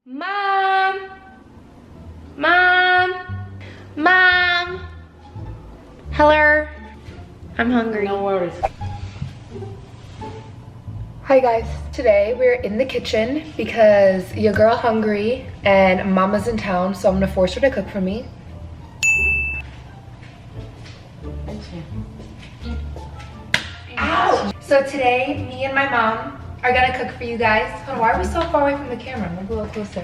Mom! Mom! Mom! Hello? I'm hungry. No worries. Hi guys. Today we're in the kitchen because your girl hungry and mama's in town, so I'm gonna force her to cook for me. Ow! So today, me and my mom are gonna cook for you guys. Hold on, why are we so far away from the camera? Move a little closer.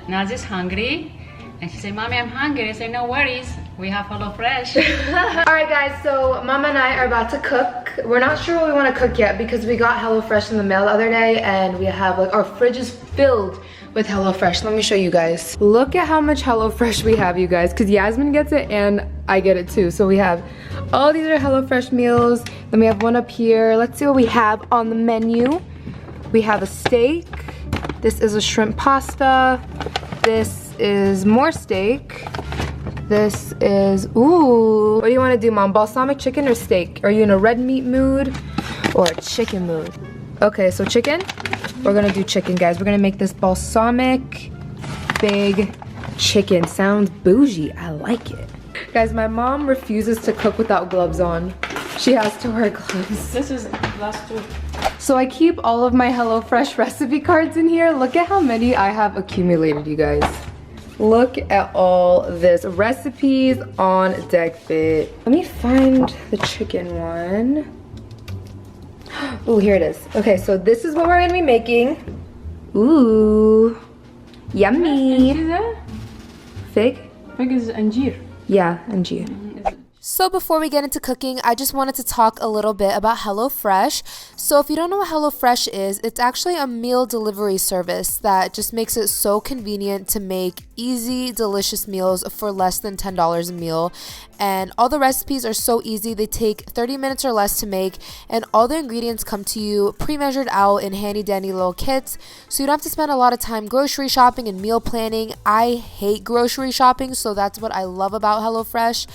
Nazi's hungry, and she said, "Mommy, I'm hungry." I say, "No worries. We have HelloFresh." Alright guys, so Mama and I are about to cook. We're not sure what we want to cook yet because we got HelloFresh in the mail the other day and we have like our fridge is filled with HelloFresh. Let me show you guys. Look at how much HelloFresh we have, you guys, because Yasmin gets it and I get it too. So we have all these are HelloFresh meals. Then we have one up here. Let's see what we have on the menu. We have a steak. This is a shrimp pasta. This is more steak. This is, ooh. What do you want to do, Mom? Balsamic chicken or steak? Are you in a red meat mood or a chicken mood? Okay, so chicken. We're gonna do chicken, guys. We're gonna make this balsamic big chicken. Sounds bougie. I like it. Guys, my mom refuses to cook without gloves on. She has to wear gloves. This is last two. So I keep all of my HelloFresh recipe cards in here. Look at how many I have accumulated, you guys. Look at all this. Recipes on deck fit. Let me find the chicken one. Oh, here it is. Okay, so this is what we're gonna be making. Ooh, yummy. Fig? Fig is anjir. Yeah, anjir. So before we get into cooking, I just wanted to talk a little bit about HelloFresh. So if you don't know what HelloFresh is, it's actually a meal delivery service that just makes it so convenient to make easy, delicious meals for less than $10 a meal. And all the recipes are so easy. They take 30 minutes or less to make, and all the ingredients come to you pre-measured out in handy dandy little kits. So you don't have to spend a lot of time grocery shopping and meal planning. I hate grocery shopping, so that's what I love about HelloFresh.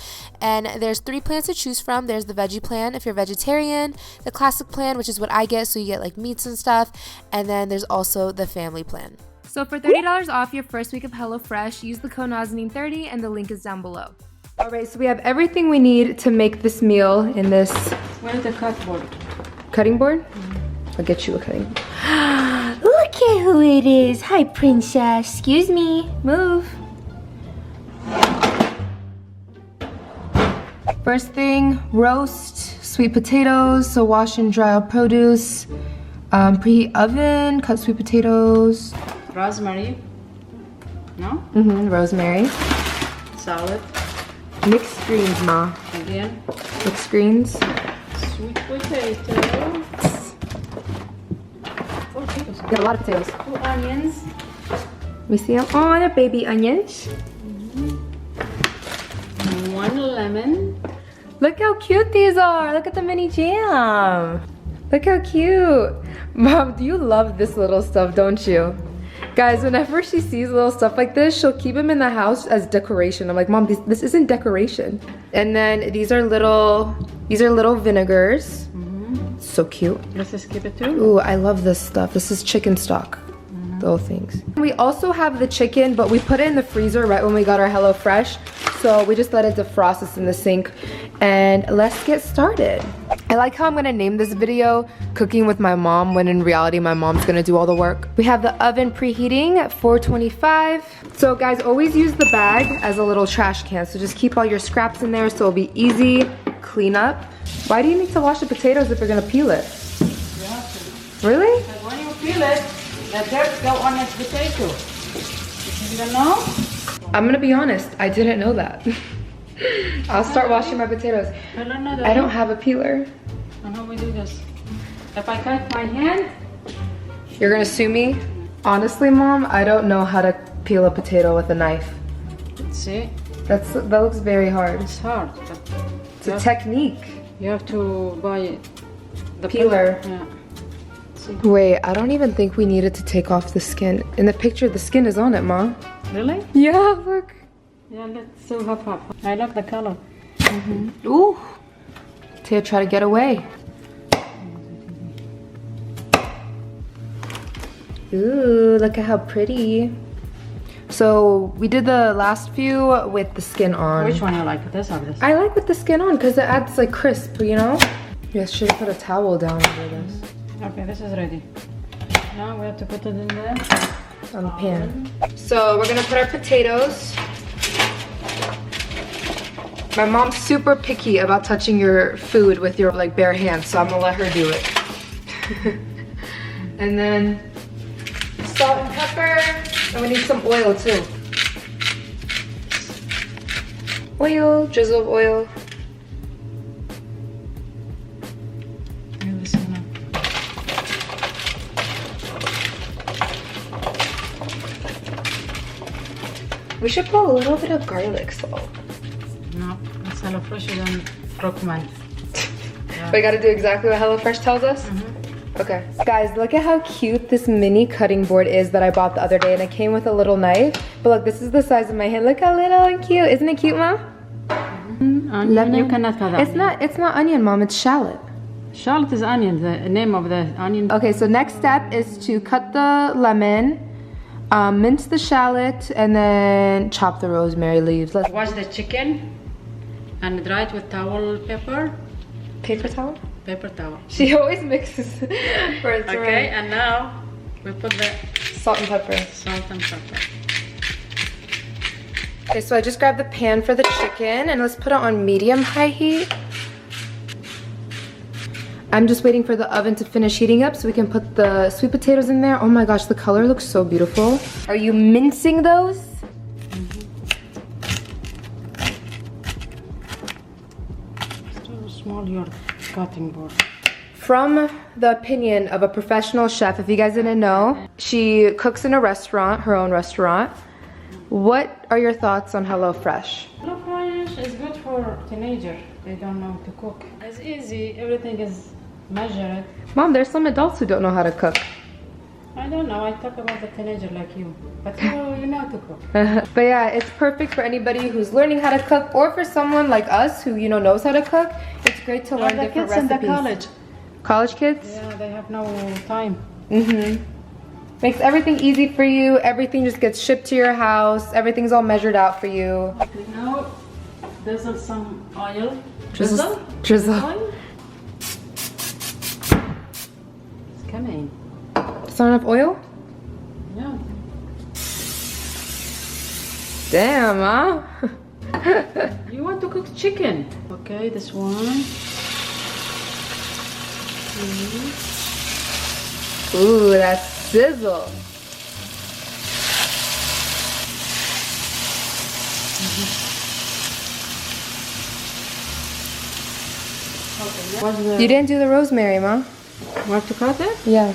And there's 3 plans to choose from. There's the veggie plan if you're vegetarian, the classic plan, which is what I get, so you get like meats and stuff, and then there's also the family plan. So for $30 off your first week of HelloFresh, use the code Nazanin30 and the link is down below. Alright, so we have everything we need to make this meal in this... Where is the cut board? Cutting board? I'll get you a cutting board. Look at who it is. Hi, princess. Excuse me. Move. First thing, roast sweet potatoes. So wash and dry all produce. Preheat oven, cut sweet potatoes. Rosemary. No? Rosemary. Salad. Mixed greens, Ma. Again. Mixed greens. Sweet potato. 4 potatoes. Got a lot of potatoes. 2 onions. We see them. Oh, they're baby onions. 1 lemon. Look how cute these are. Look at the mini jam. Look how cute. Mom, do you love this little stuff, don't you? Guys, whenever she sees little stuff like this, she'll keep them in the house as decoration. I'm like, Mom, this isn't decoration. And then these are little vinegars. So cute. Let's just keep it too. Ooh, I love this stuff. This is chicken stock. Little things. We also have the chicken, but we put it in the freezer right when we got our HelloFresh. So we just let it defrost. It's in the sink. And let's get started. I like how I'm gonna name this video Cooking with My Mom, when in reality my mom's gonna do all the work. We have the oven preheating at 425. So guys, always use the bag as a little trash can. So just keep all your scraps in there so it'll be easy clean up. Why do you need to wash the potatoes if you're gonna peel it? You have to. Really? But when you peel it, the dirt go on the potato. You don't know? I'm gonna be honest, I didn't know that. I'll start washing my potatoes. I don't know that. I don't have a peeler. And how we do this? If I cut my hand, You're gonna sue me? Honestly, Mom, I don't know how to peel a potato with a knife. see, That looks very hard. it's hard. It's a technique. You have to buy the Peeler. Yeah. See. Wait, I don't even think we needed to take off the skin. In the picture, the skin is on it, Ma. Really? Yeah, look. Yeah, let's still have half. I love the color. Ooh. Tia, try to get away. Ooh, look at how pretty. So we did the last few with the skin on. Which one you like, this or this? I like with the skin on because it adds like crisp, you know? Yes, should have put a towel down over this. Okay, this is ready. Now we have to put it in there. On the pan. So we're gonna put our potatoes. My mom's super picky about touching your food with your like bare hands, so I'm gonna let her do it. And then salt and pepper, and we need some oil too. Oil, drizzle of oil. We should put a little bit of garlic salt. No, it's HelloFresh and recommend. We gotta do exactly what HelloFresh tells us? Okay. Guys, look at how cute this mini cutting board is that I bought the other day, and it came with a little knife. But look, this is the size of my hand. Look how little and cute. Isn't it cute, Mom? Onion, Lemon. you cannot cut that. It's not onion, Mom, it's shallot. Shallot is onion, the name of the onion. Okay, so next step is to cut the lemon, mince the shallot, and then chop the rosemary leaves. Let's Wash the chicken and dry it with towel paper. paper towel. Paper towel. She always mixes for it to Okay, run. and now we put the Salt and pepper. salt and pepper. Okay, so I just grabbed the pan for the chicken, and let's put it on medium-high heat. I'm just waiting for the oven to finish heating up so we can put the sweet potatoes in there. Oh my gosh, the color looks so beautiful. Are you mincing those? Still small your cutting board. From the opinion of a professional chef, if you guys didn't know, she cooks in a restaurant, her own restaurant. What are your thoughts on HelloFresh? HelloFresh is good for teenager. They don't know to cook. It's easy. Everything is measured. Mom, there's some adults who don't know how to cook. I don't know. I talk about the teenager like you, but you know to cook. But yeah, it's perfect for anybody who's learning how to cook, or for someone like us who knows how to cook. It's great to learn the different kids in recipes. the college. College kids? Yeah, they have no time. Makes everything easy for you. Everything just gets shipped to your house. Everything's all measured out for you. Now, drizzle some oil. Drizzle. Oil. It's coming. It's not enough oil? Yeah. Damn, huh? You want to cook chicken? Okay, this one. Ooh, that's sizzle. Okay. You didn't do the rosemary, Ma? Want to cut it? Yeah.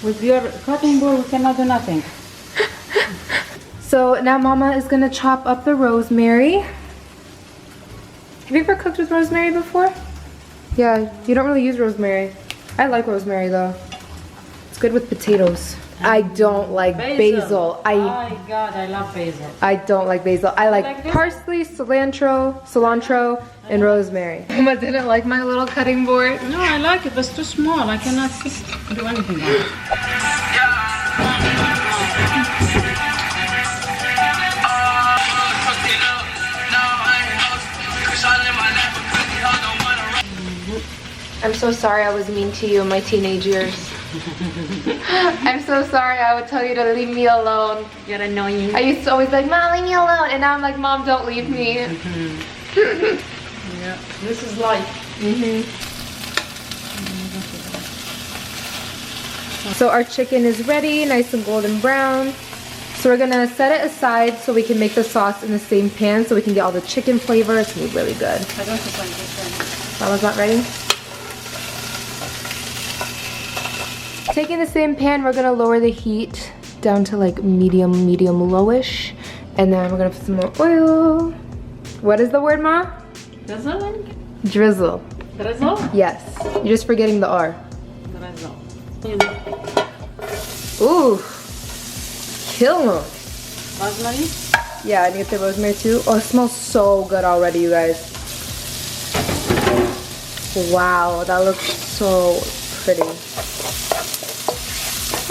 With your cutting board, we cannot do nothing. So now Mama is gonna chop up the rosemary. Have you ever cooked with rosemary before? Yeah, you don't really use rosemary. I like rosemary though. It's good with potatoes. I don't like basil. Oh my God, I love basil. I don't like basil. I like like this? parsley, cilantro, and rosemary. Mama didn't like my little cutting board. No, I like it, but it's too small. I cannot do anything on it. I'm so sorry I was mean to you in my teenage years. I'm so sorry I would tell you to leave me alone. You're annoying. I used to always be like, Mom, leave me alone. And now I'm like, Mom, don't leave me. Yeah, this is life. So our chicken is ready, nice and golden brown. So we're gonna set it aside so we can make the sauce in the same pan so we can get all the chicken flavor. It's gonna be really good. I don't think this Mama's not ready? Taking the same pan, we're gonna lower the heat down to like medium lowish. And then we're gonna put some more oil. What is the word, Ma? Drizzling? Drizzle. Drizzle? Yes. You're just forgetting the R. Drizzle. Ooh. Kill 'em. Rosemary? Yeah, I need to get the rosemary too. Oh, it smells so good already, you guys. Wow, that looks so pretty.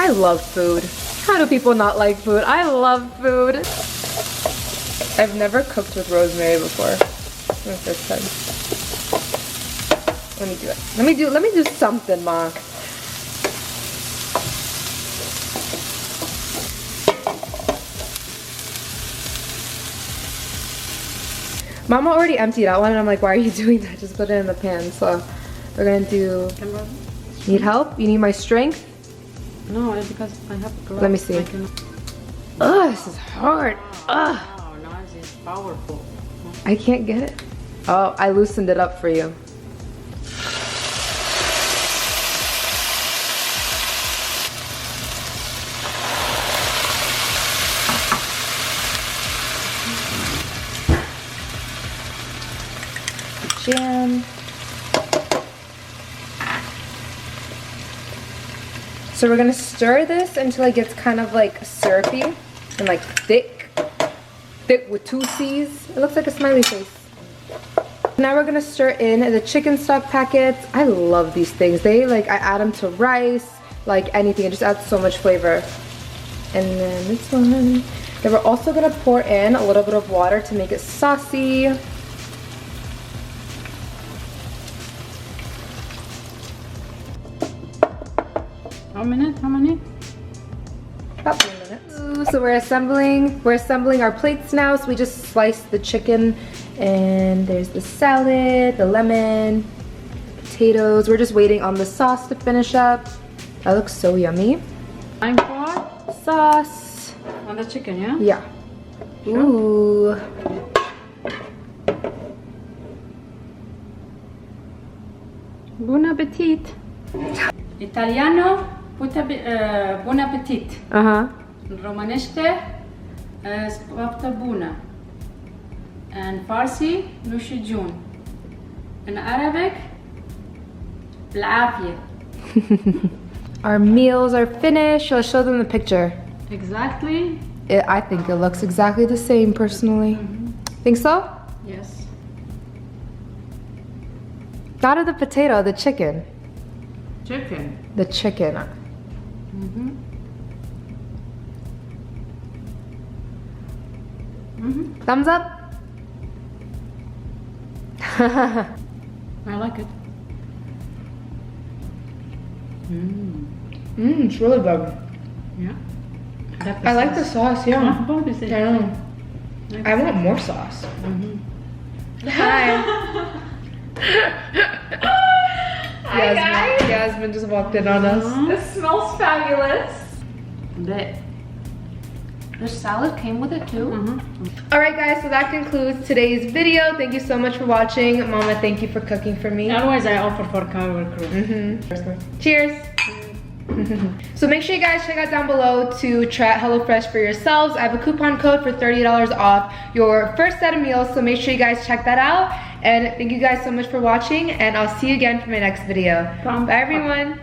I love food. How do people not like food? I love food. I've never cooked with rosemary before. My first time. Let me do it. Let me do something, Ma. Mama already emptied out one and I'm like, why are you doing that? Just put it in the pan. So we're gonna do. Need help? You need my strength? No, it's because I have gloves. Let me see. Ugh, this is hard. Ugh. Oh, no, this is powerful. I can't get it. Oh, I loosened it up for you. Jam. So we're gonna stir this until it gets kind of like syrupy and like thick with 2 C's. It looks like a smiley face. Now we're gonna stir in the chicken stock packets. I love these things. They like, I add them to rice, like anything. It just adds so much flavor. And then this one. Then we're also gonna pour in a little bit of water to make it saucy. How many? About 3 minutes. Ooh, so we're assembling our plates now. So we just sliced the chicken and there's the salad, the lemon, potatoes. We're just waiting on the sauce to finish up. That looks so yummy. Time for Sauce. on the chicken, yeah? Yeah. Ooh. Buon appetit. Italiano, buon appetit. Uh-huh. Romanesque, spapta buna. And Farsi, nushijun. In Arabic, العافية. Our meals are finished. I'll show them the picture. Exactly. I think it looks exactly the same personally. Think so? Yes. Not of the potato, the chicken. Chicken. The chicken. Thumbs up? I like it. It's really good. Yeah. I like the sauce, yeah. Yeah. I want more sauce. Hi. Hi guys. Yasmin just walked in on us. This smells fabulous. The salad came with it too. Alright guys, so that concludes today's video. Thank you so much for watching. Mama, thank you for cooking for me. Otherwise, I offer for Kavari Krew. Cheers. So make sure you guys check out down below to try HelloFresh for yourselves. I have a coupon code for $30 off your first set of meals, so make sure you guys check that out. And thank you guys so much for watching, and I'll see you again for my next video. Bye everyone.